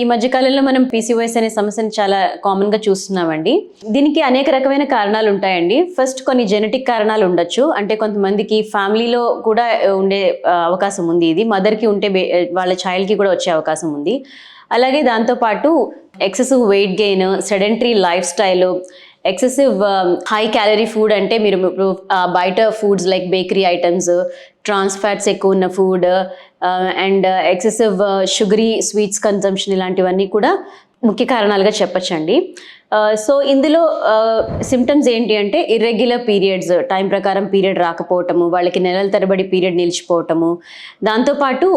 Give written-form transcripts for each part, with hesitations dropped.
ఈ మధ్య కాలంలో మనం పీసీఓఎస్ అనే సమస్యను చాలా కామన్ గా చూస్తున్నామండి. దీనికి అనేక రకమైన కారణాలు ఉంటాయండి. ఫస్ట్ కొన్ని జెనెటిక్ కారణాలు ఉండొచ్చు. అంటే కొంతమందికి ఫ్యామిలీలో కూడా ఉండే అవకాశం ఉంది. ఇది మదర్ కి ఉంటే వాళ్ళ చైల్డ్ కి కూడా వచ్చే అవకాశం ఉంది. అలాగే దాంతో పాటు excessive weight gain, sedentary lifestyle, excessive high calorie food అంటే మీరు బయట foods like bakery items, trans fats ఎక్కువ ఉన్న food and excessive sugary sweets consumption ఇలాంటివన్నీ కూడా ముఖ్య కారణాలుగా చెప్పచ్చండి. సో ఇందులో సిమ్టమ్స్ ఏంటి అంటే ఇర్రెగ్యులర్ పీరియడ్స్, టైం ప్రకారం పీరియడ్ రాకపోవటము, వాళ్ళకి నెలల తరబడి పీరియడ్ నిలిచిపోవటము, దాంతోపాటు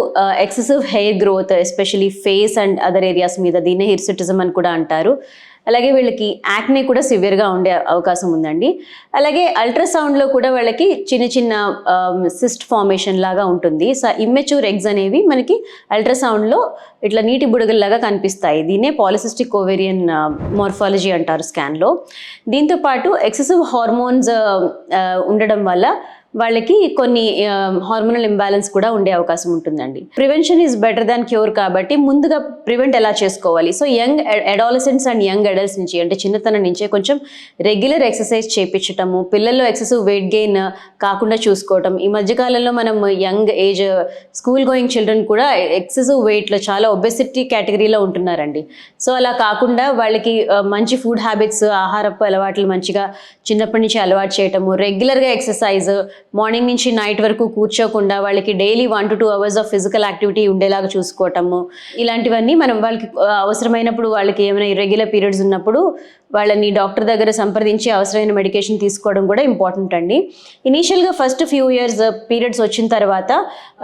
excessive hair growth especially face and other areas మీద, దీన్నే హిర్సుటిజం అని కూడా అంటారు. అలాగే వీళ్ళకి యాక్నే కూడా సివియర్గా ఉండే అవకాశం ఉందండి. అలాగే అల్ట్రాసౌండ్లో కూడా వాళ్ళకి చిన్న చిన్న సిస్ట్ ఫార్మేషన్ లాగా ఉంటుంది. సో ఇమ్మెచ్యూర్ ఎగ్స్ అనేవి మనకి అల్ట్రాసౌండ్లో ఇట్లా నీటి బుడగల్లాగా కనిపిస్తాయి. దీన్నే పాలిసిస్టిక్ ఓవేరియన్ మార్ఫాలజీ అంటారు స్కాన్లో. దీంతోపాటు ఎక్సెసివ్ హార్మోన్స్ ఉండడం వల్ల వాళ్ళకి కొన్ని హార్మోనల్ ఇంబ్యాలెన్స్ కూడా ఉండే అవకాశం ఉంటుందండి. Prevention is better than cure కాబట్టి ముందుగా ప్రివెంట్ ఎలా చేసుకోవాలి? So young adolescents and young adults నుంచి, అంటే చిన్నతనం నుంచే కొంచెం రెగ్యులర్ ఎక్సర్సైజ్ చేయించటము, పిల్లల్లో ఎక్సెసివ్ వెయిట్ గెయిన్ కాకుండా చూసుకోవటం. ఈ మధ్యకాలంలో మనం young age school going children కూడా ఎక్సెసివ్ వెయిట్లో చాలా ఒబెసిటీ కేటగిరీలో ఉంటున్నారండి. సో అలా కాకుండా వాళ్ళకి మంచి ఫుడ్ హ్యాబిట్స్, ఆహారపు అలవాట్లు మంచిగా చిన్నప్పటి నుంచి అలవాటు చేయటము, రెగ్యులర్గా ఎక్సర్సైజ్, మార్నింగ్ నుంచి నైట్ వరకు కూర్చోకుండా వాళ్ళకి daily 1 to 2 hours of physical activity ఉండేలాగా చూసుకోవటము, ఇలాంటివన్నీ మనం వాళ్ళకి అవసరమైనప్పుడు, వాళ్ళకి ఏమైనా ఇర్రెగ్యులర్ పీరియడ్స్ ఉన్నప్పుడు వాళ్ళని డాక్టర్ దగ్గర సంప్రదించి అవసరమైన మెడికేషన్ తీసుకోవడం కూడా ఇంపార్టెంట్ అండి. ఇనీషియల్గా ఫస్ట్ ఫ్యూ ఇయర్స్ పీరియడ్స్ వచ్చిన తర్వాత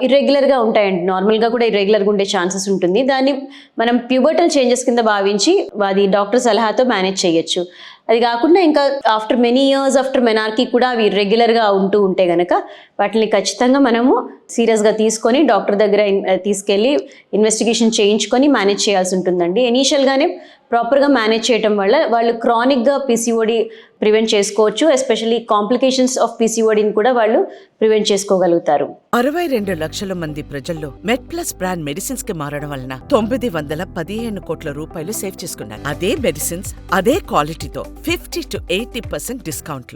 ఇర్రెగ్యులర్గా ఉంటాయండి. నార్మల్గా కూడా ఇర్రెగ్యులర్గా ఉండే ఛాన్సెస్ ఉంటుంది. దాన్ని మనం ప్యూబర్టల్ చేంజెస్ కింద భావించి అది డాక్టర్ సలహాతో మేనేజ్ చేయొచ్చు. అది కాకుండా ఇంకా after many years after menarche కూడా అవి రెగ్యులర్గా ఉంటే గనక వాటిని ఖచ్చితంగా మనము సీరియస్గా తీసుకొని డాక్టర్ దగ్గర తీసుకెళ్ళి ఇన్వెస్టిగేషన్ చేయించుకొని మేనేజ్ చేయాల్సి ఉంటుందండి. ఇనీషియల్గానే ప్రాపర్గా మేనేజ్ చేయటం వల్ల వాళ్ళు క్రానిక్గా పీసీఓడి ప్రివెంట్ చేసుకోవచ్చు. ఎస్పెషల్లీ కాంప్లికేషన్స్ ఆఫ్ పీసీఓడిని కూడా వాళ్ళు ప్రివెంట్ చేసుకోగలుగుతారు. 62 లక్షల మంది ప్రజల్లో మెడ్ప్లస్ బ్రాండ్ మెడిసిన్స్ కి మారడం వలన 915 కోట్ల రూపాయలు సేవ్ చేసుకున్నారు. అదే మెడిసిన్స్ అదే క్వాలిటీతో 50 to 80% డిస్కౌంట్లు.